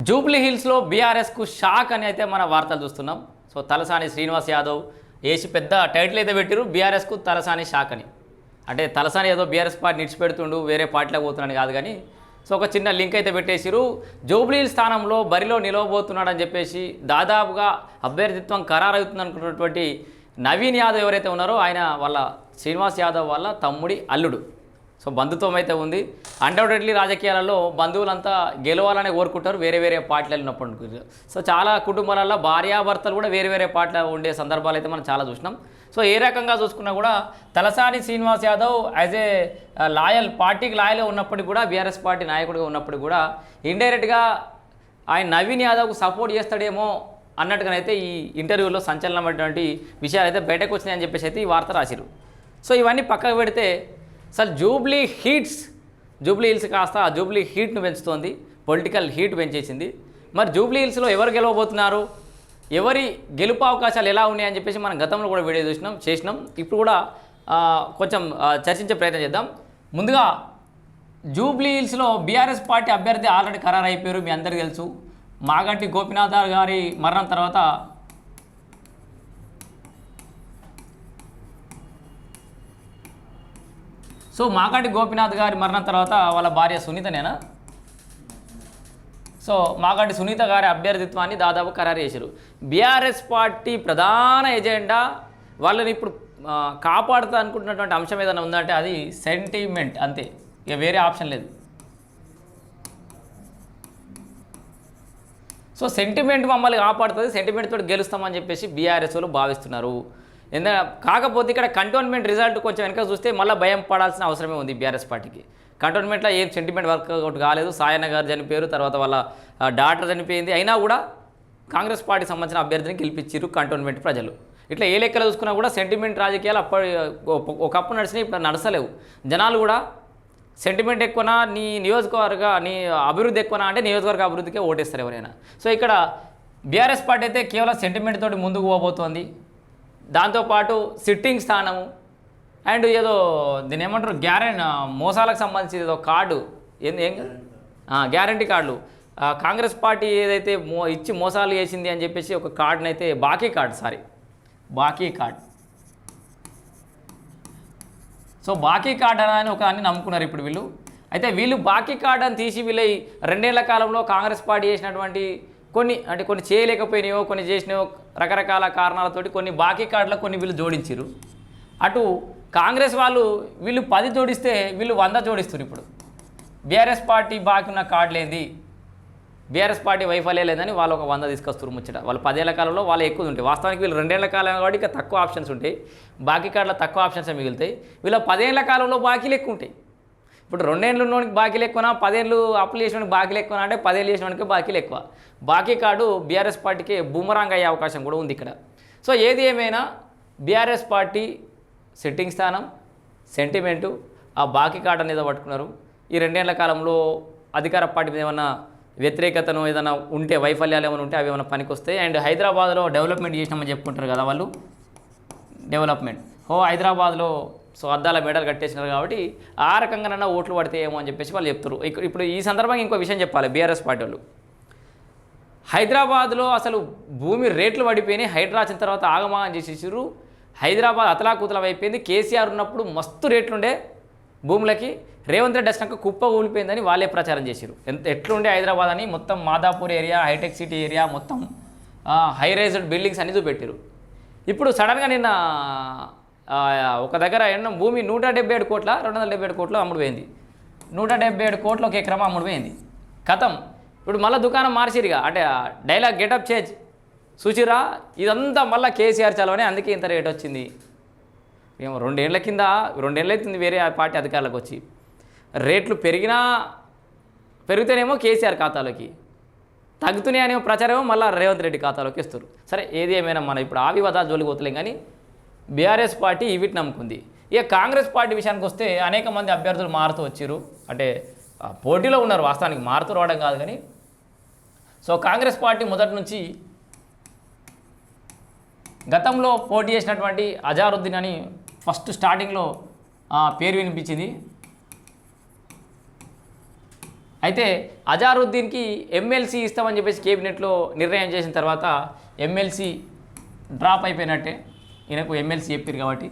Jubilee హిల్స్లో బీఆర్ఎస్కు shock అని అయితే మన వార్తలు చూస్తున్నాం. సో తలసాని శ్రీనివాస్ యాదవ్ వేసి పెద్ద టైటిల్ అయితే పెట్టారు, బీఆర్ఎస్కు తలసాని షాక్ అని. అంటే తలసాని ఏదో బీఆర్ఎస్ పార్టీ నిడిచిపెడుతుండు వేరే పార్టీలోకి పోతున్నాడు కాదు కానీ, సో ఒక చిన్న లింక్ అయితే పెట్టేసిరు. జూబ్లీ హిల్స్ స్థానంలో బరిలో నిలవబోతున్నాడు అని చెప్పేసి దాదాపుగా అభ్యర్థిత్వం ఖరారవుతుంది అనుకున్నటువంటి నవీన్ యాదవ్ ఎవరైతే ఉన్నారో ఆయన వాళ్ళ శ్రీనివాస్ యాదవ్ వాళ్ళ తమ్ముడి అల్లుడు. సో బంధుత్వం అయితే ఉంది. అన్డౌటెడ్లీ రాజకీయాలలో బంధువులంతా గెలవాలని కోరుకుంటారు వేరే వేరే పార్టీలు ఉన్నప్పుడు. సో చాలా కుటుంబాలలో భార్యాభర్తలు కూడా వేరే వేరే పార్టీలో ఉండే సందర్భాలు అయితే మనం చాలా చూసినాం. సో ఏ రకంగా చూసుకున్నా కూడా Talasani Srinivas Yadav as a loyal పార్టీకి లాయల్ ఉన్నప్పటికీ కూడా, బీఆర్ఎస్ పార్టీ నాయకుడిగా ఉన్నప్పటికీ కూడా ఇండైరెక్ట్గా ఆయన నవీన్ యాదవ్కు సపోర్ట్ చేస్తాడేమో అన్నట్టుగానైతే ఈ ఇంటర్వ్యూలో సంచలనమైనటువంటి విషయాలు అయితే బయటకు వచ్చినాయని చెప్పేసి అయితే ఈ వార్త రాసిరు. సో ఇవన్నీ పక్కకు పెడితే అసలు జూబ్లీ హిల్స్ కాస్త ఆ జూబ్లీ హీట్ను పెంచుతోంది, పొలిటికల్ హీట్ పెంచేసింది. మరి జూబ్లీ హిల్స్లో ఎవరు గెలవబోతున్నారు, ఎవరి గెలుపు అవకాశాలు ఎలా ఉన్నాయని చెప్పేసి మనం గతంలో కూడా వీడియో చేసినాం. ఇప్పుడు కూడా కొంచెం చర్చించే ప్రయత్నం చేద్దాం. ముందుగా జూబ్లీ హిల్స్లో బీఆర్ఎస్ పార్టీ అభ్యర్థి ఆల్రెడీ ఖరారు అయిపోయారు, మీ అందరికీ తెలుసు. మాగంటి గోపీనాథ్ గారి మరణం తర్వాత మాగంటి గోపీనాథ్ గారి మరణం తర్వాత వాళ్ళ భార్య సునీతనేనా, సో మాగంటి సునీత గారి అభ్యర్థిత్వాన్ని దాదాపు ఖరారు చేశారు. బీఆర్ఎస్ పార్టీ ప్రధాన ఎజెండా వాళ్ళని ఇప్పుడు కాపాడుతా అనుకుంటున్నటువంటి అంశం ఏదైనా ఉందంటే అది సెంటిమెంట్, అంతే, ఇక వేరే ఆప్షన్ లేదు. సో సెంటిమెంట్ మమ్మల్ని కాపాడుతుంది, సెంటిమెంట్ తోటి గెలుస్తామని చెప్పేసి బీఆర్ఎస్ వాళ్ళు భావిస్తున్నారు. కాకపోతే ఇక్కడ కంటోన్మెంట్ రిజల్ట్ కొంచెం వెనక చూస్తే మళ్ళీ భయం పడాల్సిన అవసరమే ఉంది బీఆర్ఎస్ పార్టీకి. కంటోన్మెంట్లో ఏం సెంటిమెంట్ వర్కౌట్ కాలేదు, సాయన్న గారు చనిపోయారు, తర్వాత వాళ్ళ డాక్టర్ చనిపోయింది, అయినా కూడా కాంగ్రెస్ పార్టీకి సంబంధించిన అభ్యర్థిని గెలిపించారు కంటోన్మెంట్ ప్రజలు. ఇట్లా ఏ లెక్కలు చూసుకున్నా కూడా సెంటిమెంట్ రాజకీయాలు ఒకప్పుడు నడిచినాయి, ఇప్పుడు నడసలేవు. జనాలు కూడా సెంటిమెంట్ ఎక్కువనా, నీ అభివృద్ధి ఎక్కువనా అంటే నియోజకవర్గ అభివృద్ధికే ఓటేస్తారు ఎవరైనా. సో ఇక్కడ బీఆర్ఎస్ పార్టీ అయితే కేవలం సెంటిమెంట్ తోటి ముందుకు పోబోతోంది. దాంతోపాటు సిట్టింగ్ స్థానము అండ్ ఏదో దీని ఏమంటారు మోసాలకు సంబంధించి ఏదో కార్డు ఏం గ్యారంటీ కార్డులు కాంగ్రెస్ పార్టీ ఏదైతే ఇచ్చి మోసాలు చేసింది అని చెప్పేసి ఒక కార్డునైతే అయితే బాకీ కార్డ్ సో బాకీ కార్డ్ అని ఒక అన్ని నమ్ముకున్నారు ఇప్పుడు వీళ్ళు. అయితే వీళ్ళు బాకీ కార్డ్ అని తీసి వీళ్ళ 2 ఏళ్ల కాలంలో కాంగ్రెస్ పార్టీ చేసినటువంటి కొన్ని చేయలేకపోయినాయో, కొన్ని చేసినాయో రకరకాల కారణాలతోటి కొన్ని బాకీ కార్డులకు కొన్ని వీళ్ళు జోడించారు. అటు కాంగ్రెస్ వీళ్ళు 10 జోడిస్తే వీళ్ళు 100 జోడిస్తారు. ఇప్పుడు బీఆర్ఎస్ పార్టీ బాకీ ఉన్న కార్డులేంది, బీఆర్ఎస్ పార్టీ వైఫల్యం లేదని వాళ్ళు ఒక 100 తీసుకొస్తారు ముచ్చట. వాళ్ళు 10 ఏళ్ల కాలంలో వాళ్ళు ఎక్కువ ఉంటాయి. వాస్తవానికి వీళ్ళు 2 ఏళ్ల కాలం కాబట్టి ఇక తక్కువ ఆప్షన్స్ ఉంటాయి, బాకీ కార్డులో తక్కువ ఆప్షన్స్ మిగులుతాయి. వీళ్ళ 10 ఏళ్ల కాలంలో బాకీలు ఎక్కువ ఉంటాయి. ఇప్పుడు 2 ఏళ్ళు ఉన్నోనికి బాకీలు ఎక్కువనా, 10 ఏళ్ళు అప్పులు చేసినోనికి బాకీలు ఎక్కువనా అంటే 10 ఏళ్ళు చేసినోనికి బాకీలు ఎక్కువ. బాకీ కార్డు బీఆర్ఎస్ పార్టీకి బూమరాంగ్ అయ్యే అవకాశం కూడా ఉంది ఇక్కడ. సో ఏది ఏమైనా బీఆర్ఎస్ పార్టీ సిట్టింగ్ స్థానం, సెంటిమెంటు, ఆ బాకీ కార్డు అనేది పట్టుకున్నారు. ఈ 2 ఏళ్ల కాలంలో అధికార పార్టీ మీద ఏమన్నా వ్యతిరేకతను ఏదైనా ఉంటే, వైఫల్యాలు ఏమైనా ఉంటే అవి ఏమైనా పనికి వస్తాయి. అండ్ హైదరాబాద్లో డెవలప్మెంట్ చేసినామని చెప్పుకుంటారు కదా వాళ్ళు, డెవలప్మెంట్ హైదరాబాద్లో సో అద్దాల మెడలు కట్టేసినారు కాబట్టి ఆ రకంగానన్నా ఓట్లు పడితే ఏమో అని చెప్పేసి వాళ్ళు చెప్తారు. ఇప్పుడు ఈ సందర్భంగా ఇంకో విషయం చెప్పాలి. బీఆర్ఎస్ పార్టీ వాళ్ళు హైదరాబాద్లో అసలు భూమి రేట్లు పడిపోయినాయి, హైడ్రా వచ్చిన తర్వాత ఆగమాగం చేసేసారు. హైదరాబాద్ అతలాకుతలం అయిపోయింది. కేసీఆర్ ఉన్నప్పుడు మస్తు రేట్లుండే భూములకి, రేవంత్ రెడ్డి వచ్చినాక కుప్ప ఊలిపోయిందని వాళ్ళే ప్రచారం చేశారు. ఎట్లుండే హైదరాబాద్ అని మొత్తం Madhapur area, hitech city area మొత్తం హై రైజ్డ్ బిల్డింగ్స్ అన్నీ చూపెట్టారు. ఇప్పుడు సడన్గా నిన్న ఒక దగ్గర భూమి 177 కోట్ల 277 కోట్లు అమ్ముడు పోయింది. 177 కోట్ల ఒక ఎకరం అమ్ముడు పోయింది. కథం. ఇప్పుడు మళ్ళీ దుకాణం మార్చిరిగా, అంటే డైలాగ్ గెటప్ చేంజ్ చూసిరా, ఇదంతా మళ్ళీ కేసీఆర్ చలవనే, అందుకే ఇంత రేట్ వచ్చింది. మేము 2 ఏళ్ల కింద 2 ఏళ్ళు అవుతుంది వేరే పార్టీ అధికారులకు వచ్చి, రేట్లు పెరిగితేనేమో కేసీఆర్ ఖాతాలోకి, తగ్గుతున్నాయనే ప్రచారమేమో మళ్ళీ రేవంత్ రెడ్డి ఖాతాలోకి ఇస్తారు. సరే ఏది ఏమైనా మనం ఇప్పుడు ఆ వివాదాలు జోలికి పోతలేం కానీ బీఆర్ఎస్ పార్టీ వీటిని నమ్ముకుంది. ఇక కాంగ్రెస్ పార్టీ విషయానికి వస్తే అనేక మంది అభ్యర్థులు మారుతూ వచ్చారు, అంటే పోటీలో ఉన్నారు. వాస్తవానికి మారుతూ రావడం కాదు కానీ, సో కాంగ్రెస్ పార్టీ మొదటి నుంచి గతంలో పోటీ చేసినటువంటి అజారుద్దీన్ అని ఫస్ట్ స్టార్టింగ్లో పేరు వినిపించింది. అయితే అజారుద్దీన్కి ఎమ్మెల్సీ ఇస్తామని చెప్పేసి కేబినెట్లో నిర్ణయం చేసిన తర్వాత ఎమ్మెల్సీ డ్రాప్ అయిపోయినట్టే, ఈయనకు ఎమ్మెల్సీ చెప్పారు కాబట్టి.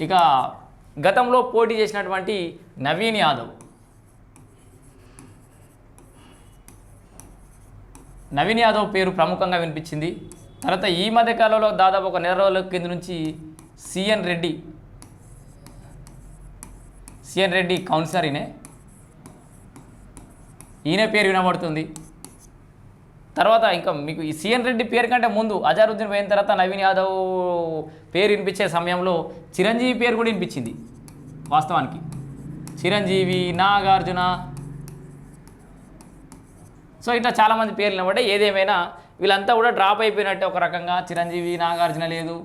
ఇక గతంలో పోటీ చేసినటువంటి నవీన్ యాదవ్, నవీన్ యాదవ్ పేరు ప్రముఖంగా వినిపించింది. తర్వాత ఈ మధ్య కాలంలో దాదాపు ఒక నెల రోజుల కింద నుంచి సిఎన్ రెడ్డి కౌన్సిలర్ ఈయన పేరు వినబడుతుంది. తర్వాత ఇంకా మీకు ఈ సిఎన్ రెడ్డి పేరు కంటే ముందు అజారుద్దీన్ పోయిన తర్వాత నవీన్ యాదవ్ పేరు వినిపించే సమయంలో చిరంజీవి పేరు కూడా వినిపించింది. వాస్తవానికి చిరంజీవి, నాగార్జున, సో ఇట్లా చాలామంది పేర్లు వినబడ్డాయి. ఏదేమైనా వీళ్ళంతా కూడా డ్రాప్ అయిపోయినట్టే ఒక రకంగా. చిరంజీవి, నాగార్జున లేదు,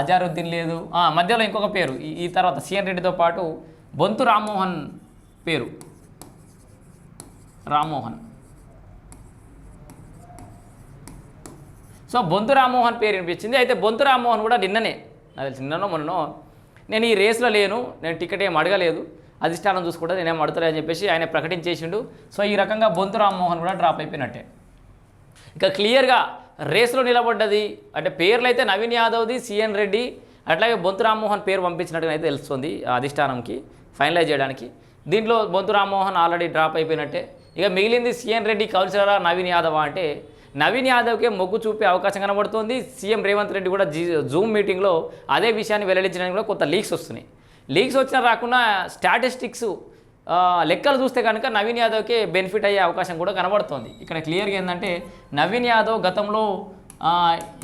అజారుద్దీన్ లేదు. మధ్యలో ఇంకొక పేరు ఈ తర్వాత సిఎన్ రెడ్డితో పాటు బొంతు రామ్మోహన్ పేరు, రామ్మోహన్. సో బొంతు రామ్మోహన్ పేరు వినిపించింది. అయితే బొంతు రామ్మోహన్ కూడా నిన్ననే, నాకు తెలిసి నిన్ననో మొన్ననో, నేను ఈ రేస్లో లేను, నేను టికెట్ ఏం అడగలేదు, అధిష్టానం చూసుకుంటే నేనేం అడతలే అని చెప్పేసి ఆయన ప్రకటించేసిండు. సో ఈ రకంగా బొంతు రామ్మోహన్ కూడా డ్రాప్ అయిపోయినట్టే. ఇక క్లియర్గా రేస్లో నిలబడ్డది అంటే పేర్లు అయితే నవీన్ యాదవ్ది, సిఎన్ రెడ్డి, అట్లాగే బొంతు రామ్మోహన్ పేరు పంపించినట్టుగా అయితే తెలుస్తుంది అధిష్టానంకి ఫైనలైజ్ చేయడానికి. దీంట్లో బొంతు రామ్మోహన్ ఆల్రెడీ డ్రాప్ అయిపోయినట్టే. ఇక మిగిలింది సిఎన్ రెడ్డి కౌన్సిలరా నవీన్ యాదవ్ అంటే నవీన్ యాదవ్కే మొగ్గు చూపే అవకాశం కనబడుతోంది. సీఎం రేవంత్ రెడ్డి కూడా జూమ్ మీటింగ్లో అదే విషయాన్ని వెల్లడించడానికి కూడా కొంత లీక్స్ వస్తున్నాయి. లీక్స్ వచ్చినా రాకుండా స్టాటిస్టిక్స్ లెక్కలు చూస్తే కనుక నవీన్ యాదవ్కే బెనిఫిట్ అయ్యే అవకాశం కూడా కనబడుతోంది. ఇక్కడ క్లియర్గా ఏంటంటే నవీన్ యాదవ్ గతంలో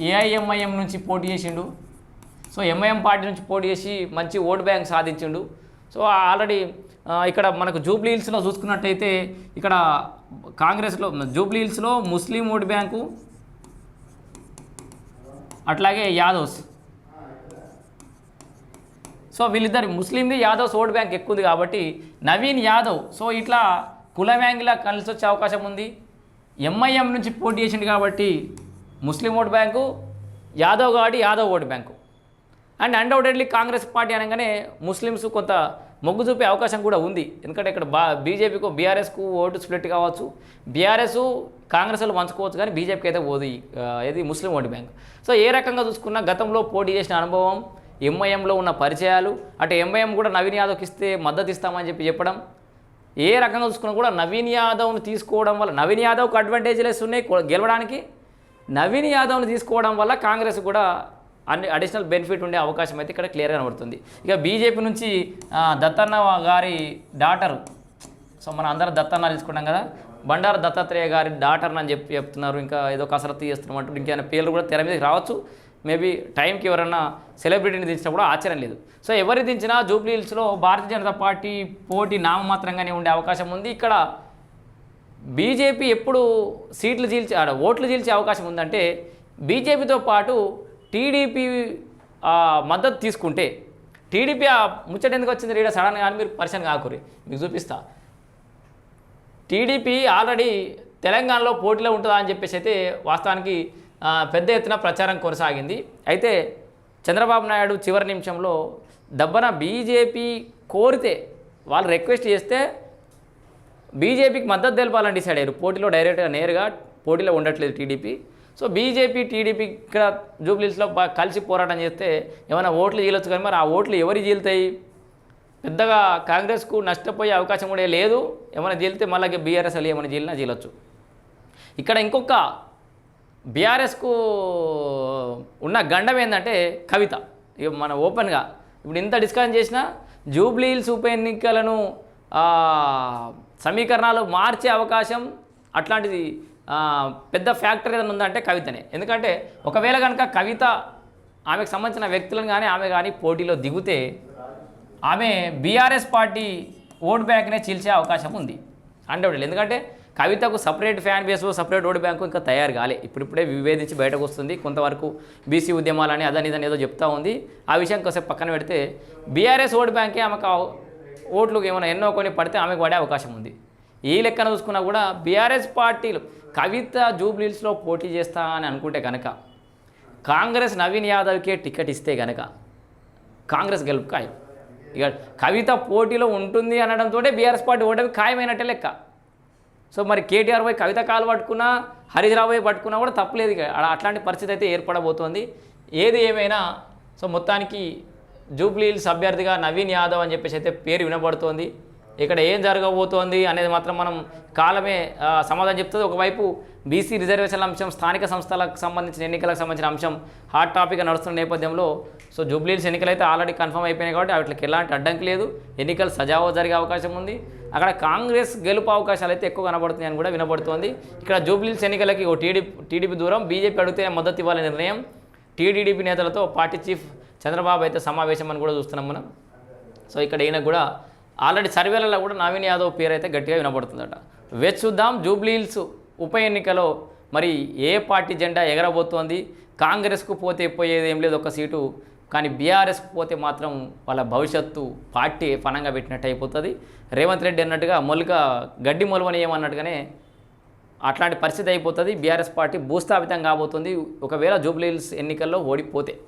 ఏఐఎంఐఎం నుంచి పోటీ చేసిండు. సో ఎంఐఎం పార్టీ నుంచి పోటీ చేసి మంచి ఓటు బ్యాంక్ సాధించిండు. సో ఆల్రెడీ ఇక్కడ మనకు జూబ్లీ హిల్స్లో చూసుకున్నట్టయితే ఇక్కడ కాంగ్రెస్లో జూబ్లీ హిల్స్లో ముస్లిం ఓటు బ్యాంకు, అట్లాగే యాదవ్స్. సో వీళ్ళిద్దరు ముస్లింది యాదవ్స్ ఓటు బ్యాంక్ ఎక్కువ ఉంది కాబట్టి నవీన్ యాదవ్ సో ఇట్లా కుల బ్యాంకులా కలిసి వచ్చే అవకాశం ఉంది. ఎంఐఎం నుంచి పోటీ చేసింది కాబట్టి ముస్లిం ఓటు బ్యాంకు, యాదవ్ కాబట్టి Yadav vote bank. And undoubtedly Congress party అనగానే ముస్లిమ్స్ కొంత మొగ్గు చూపే అవకాశం కూడా ఉంది. ఎందుకంటే ఇక్కడ బీజేపీకు బీఆర్ఎస్కు ఓటు స్ప్లిట్ కావచ్చు, బీఆర్ఎస్ కాంగ్రెస్లో పంచుకోవచ్చు, కానీ బీజేపీకి అయితే పోదు ఏది ముస్లిం ఓటు బ్యాంక్. సో ఏ రకంగా చూసుకున్నా గతంలో పోటీ చేసిన అనుభవం, ఎంఐఎంలో ఉన్న పరిచయాలు, అటు ఎంఐఎం కూడా నవీన్ యాదవ్కి ఇస్తే మద్దతు ఇస్తామని చెప్పడం, ఏ రకంగా చూసుకున్నా కూడా నవీన్ యాదవ్ను తీసుకోవడం వల్ల నవీన్ యాదవ్కు అడ్వాంటేజ్లెస్ ఉన్నాయి గెలవడానికి. నవీన్ యాదవ్ను తీసుకోవడం వల్ల కాంగ్రెస్ కూడా అడిషనల్ బెనిఫిట్ ఉండే అవకాశం అయితే ఇక్కడ క్లియర్గా కనబడుతుంది. ఇక బీజేపీ నుంచి దత్తన్న గారి డాటర్, సో మనం అందరం దత్తన్న తీసుకుంటాం కదా, బండారు దత్తాత్రేయ గారి డాటర్ అని చెప్తున్నారు. ఇంకా ఏదో కసరత్తు చేస్తున్నట్టు ఇంకేమైనా పేర్లు కూడా తెర మీదకి రావచ్చు. మేబీ టైంకి ఎవరన్నా సెలబ్రిటీని దించినా కూడా ఆశ్చర్యం లేదు. సో ఎవరు దించినా జూబ్లీ హిల్స్లో భారతీయ జనతా పార్టీ పోటీ నామమాత్రంగానే ఉండే అవకాశం ఉంది. ఇక్కడ బీజేపీ ఎప్పుడు సీట్లు చీల్చి ఓట్లు చీల్చే అవకాశం ఉందంటే బీజేపీతో పాటు టీడీపీ మద్దతు తీసుకుంటే, టీడీపీ ముచ్చట ఎందుకు వచ్చింది రీడ సడన్గా కానీ మీరు పరిచయం కాకూరి, మీకు చూపిస్తా. టీడీపీ ఆల్రెడీ తెలంగాణలో పోటీలో ఉంటుందా అని చెప్పేసి అయితే వాస్తవానికి పెద్ద ఎత్తున ప్రచారం కొనసాగింది. అయితే చంద్రబాబు నాయుడు చివరి నిమిషంలో దబ్బన బీజేపీ కోరితే వాళ్ళు రిక్వెస్ట్ చేస్తే బీజేపీకి మద్దతు తెలపాలని డిసైడ్ అయ్యారు. పోటీలో డైరెక్ట్గా నేరుగా పోటీలో ఉండట్లేదు టీడీపీ. సో బీజేపీ టీడీపీ ఇక్కడ జూబ్లీహిల్స్లో కలిసి పోరాటం చేస్తే ఏమైనా ఓట్లు చీలొచ్చు, కానీ మరి ఆ ఓట్లు ఎవరు చీలుతాయి? పెద్దగా కాంగ్రెస్కు నష్టపోయే అవకాశం కూడా లేదు. ఏమైనా చీలితే మళ్ళీ బీఆర్ఎస్ అల్లి ఏమైనా చీలినా చీలొచ్చు. ఇక్కడ ఇంకొక బీఆర్ఎస్కు ఉన్న గండం ఏంటంటే కవిత. ఇక మన ఓపెన్గా ఇప్పుడు ఇంత డిస్కషన్ చేసినా జూబ్లీహిల్స్ ఉప ఎన్నికలను సమీకరణాలు మార్చే అవకాశం అట్లాంటిది పెద్ద ఫ్యాక్టర్ ఏదైనా ఉందంటే కవితనే. ఎందుకంటే ఒకవేళ కనుక కవిత ఆమెకు సంబంధించిన వ్యక్తులను కానీ ఆమె కానీ పోటీలో దిగితే ఆమె బీఆర్ఎస్ పార్టీ ఓట్ బ్యాంక్నే చీల్చే అవకాశం ఉంది అన్డౌటెడ్లీ. ఎందుకంటే కవితకు separate fan base, separate vote bank ఇంకా తయారు కాలే. ఇప్పుడిప్పుడే విభేదించి బయటకు వస్తుంది. కొంతవరకు బీసీ ఉద్యమాలని అదని ఇదని ఏదో చెప్తా ఉంది. ఆ విషయం కాసేపు పక్కన పెడితే బీఆర్ఎస్ ఓటు బ్యాంకే ఆమెకు ఓట్లు ఏమైనా ఎన్నో కొన్ని పడితే ఆమెకు పడే అవకాశం ఉంది. ఈ లెక్కన చూసుకున్నా కూడా బీఆర్ఎస్ పార్టీలు కవిత జూబ్లీహిల్స్లో పోటీ చేస్తా అని అనుకుంటే కనుక కాంగ్రెస్ నవీన్ యాదవ్కే టికెట్ ఇస్తే కనుక కాంగ్రెస్ గెలుపు ఖాయం. ఇక కవిత పోటీలో ఉంటుంది అనడంతో బీఆర్ఎస్ పార్టీ ఓటమి ఖాయమైనట్టే లెక్క. సో మరి కేటీఆర్ పోయి కవిత కాలు పట్టుకున్నా, హరీష్ రావు పోయి పట్టుకున్నా కూడా తప్పలేదు. ఇక అట్లాంటి పరిస్థితి అయితే ఏర్పడబోతోంది. ఏది ఏమైనా సో మొత్తానికి జూబ్లీ హిల్స్ అభ్యర్థిగా నవీన్ యాదవ్ అని చెప్పేసి అయితే పేరు వినబడుతోంది. ఇక్కడ ఏం జరగబోతోంది అనేది మాత్రం మనం కాలమే సమాధానం చెప్తుంది. ఒకవైపు బీసీ రిజర్వేషన్ల అంశం, స్థానిక సంస్థలకు సంబంధించిన ఎన్నికలకు సంబంధించిన అంశం హాట్ టాపిక్గా నడుస్తున్న నేపథ్యంలో సో జూబ్లీ హిల్స్ ఎన్నికలు అయితే ఆల్రెడీ కన్ఫర్మ్ అయిపోయినాయి కాబట్టి వాటికి ఎలాంటి అడ్డంకి లేదు. ఎన్నికలు సజావుగా జరిగే అవకాశం ఉంది. అక్కడ కాంగ్రెస్ గెలుపు అవకాశాలు అయితే ఎక్కువ కనబడుతున్నాయని కూడా వినబడుతోంది. ఇక్కడ జూబ్లీ హిల్స్ ఎన్నికలకి ఓ టీడీపీ దూరం, బీజేపీ అడిగితే మద్దతు ఇవ్వాలనే నిర్ణయం. టీడీపీ నేతలతో పార్టీ చీఫ్ చంద్రబాబు అయితే సమావేశం అని కూడా చూస్తున్నాం మనం. సో ఇక్కడ ఈయన కూడా ఆల్రెడీ సర్వేలలో కూడా నవీన్ యాదవ్ పేరు అయితే గట్టిగా వినబడుతుందట. వేచి చూద్దాం జూబ్లీ హిల్స్ ఉప ఎన్నికలో మరి ఏ పార్టీ జెండా ఎగరబోతోంది. కాంగ్రెస్కు పోతే పోయేది ఏం లేదు ఒక సీటు, కానీ బీఆర్ఎస్కు పోతే మాత్రం వాళ్ళ భవిష్యత్తు పార్టీ ఫనంగా పెట్టినట్టు అయిపోతుంది. రేవంత్ రెడ్డి అన్నట్టుగా గడ్డి మొలవని ఏమన్నట్టుగానే అట్లాంటి పరిస్థితి అయిపోతుంది. బీఆర్ఎస్ పార్టీ భూస్థాపితం కాబోతుంది ఒకవేళ జూబ్లీ హిల్స్ ఎన్నికల్లో ఓడిపోతే.